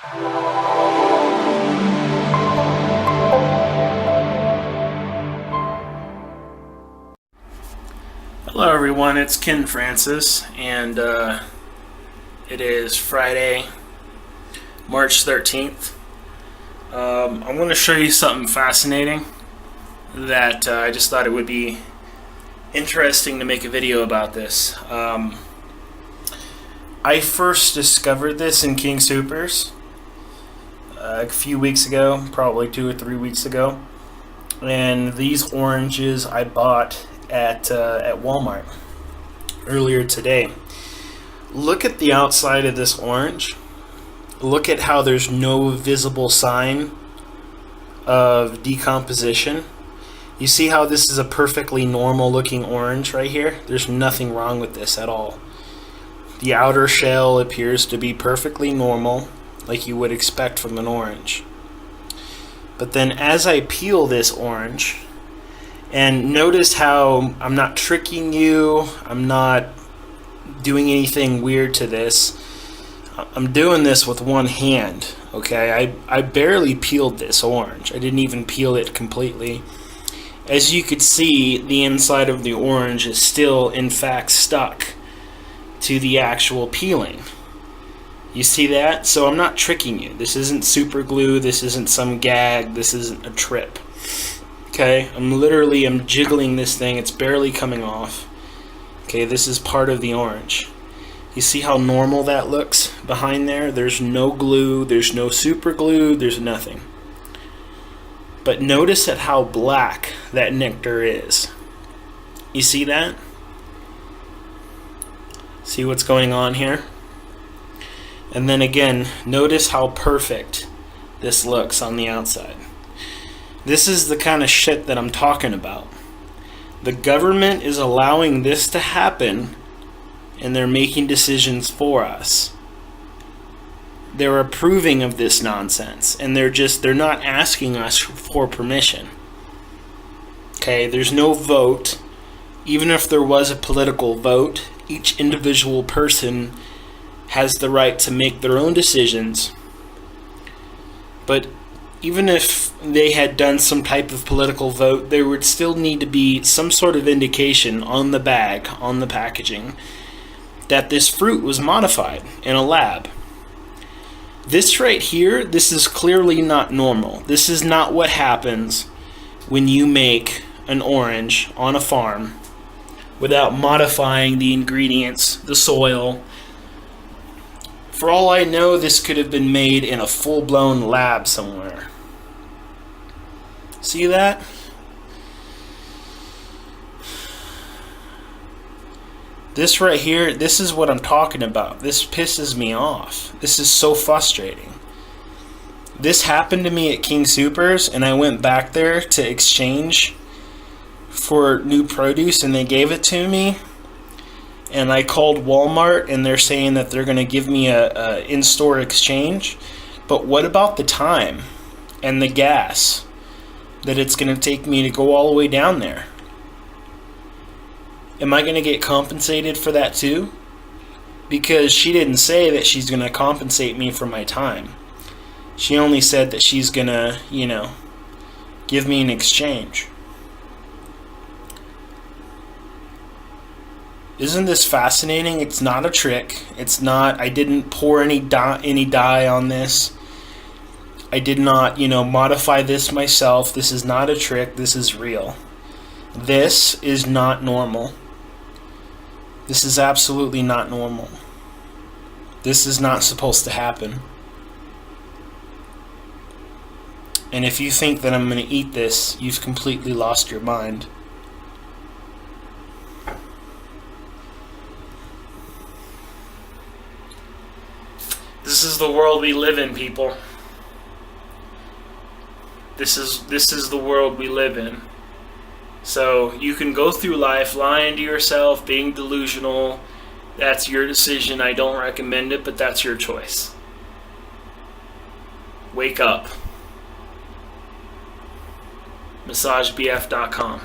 Hello everyone, it's Ken Francis, and it is Friday, March 13th. I want to show you something fascinating that I just thought it would be interesting to make a video about this. I first discovered this in King Soopers a few weeks ago, probably 2 or 3 weeks ago, and these oranges I bought at Walmart earlier today. Look at the outside of this orange. Look at how there's no visible sign of decomposition. You see how this is a perfectly normal looking orange right here? There's nothing wrong with this at all. The outer shell appears to be perfectly normal, like you would expect from an orange. But then as I peel this orange, and notice how I'm not tricking you, I'm not doing anything weird to this. I'm doing this with one hand, okay? I barely peeled this orange. I didn't even peel it completely. As you could see, the inside of the orange is still, in fact, stuck to the actual peeling. You see that? So I'm not tricking you. This isn't super glue. This isn't some gag. This isn't a trip. Okay, I'm jiggling this thing. It's barely coming off. Okay, this is part of the orange. You see how normal that looks behind there? There's no glue, there's no super glue, there's nothing. But notice at how black that nectar is. You see that? See what's going on here? And then again, notice how perfect this looks on the outside. This is the kind of shit that I'm talking about. The government is allowing this to happen, and they're making decisions for us. They're approving of this nonsense, and they're not asking us for permission. Okay, there's no vote. Even if there was a political vote, each individual person has the right to make their own decisions. But even if they had done some type of political vote, there would still need to be some sort of indication on the bag, on the packaging, that this fruit was modified in a lab. This right here, this is clearly not normal. This is not what happens when you make an orange on a farm without modifying the ingredients, the soil. For all I know, this could have been made in a full-blown lab somewhere. See that? This right here, this is what I'm talking about. This pisses me off. This is so frustrating. This happened to me at King Soopers, and I went back there to exchange for new produce, and they gave it to me. And I called Walmart, and they're saying that they're going to give me a in-store exchange. But what about the time and the gas that it's going to take me to go all the way down there? Am I going to get compensated for that too? Because she didn't say that she's going to compensate me for my time. She only said that she's going to, give me an exchange. Isn't this fascinating? It's not a trick. It's not, I didn't pour any dye on this. I did not, modify this myself. This is not a trick. This is real. This is not normal. This is absolutely not normal. This is not supposed to happen. And if you think that I'm going to eat this, you've completely lost your mind. This is the world we live in, people. This is the world we live in. So you can go through life lying to yourself, being delusional. That's your decision. I don't recommend it, but that's your choice. Wake up. MassageBF.com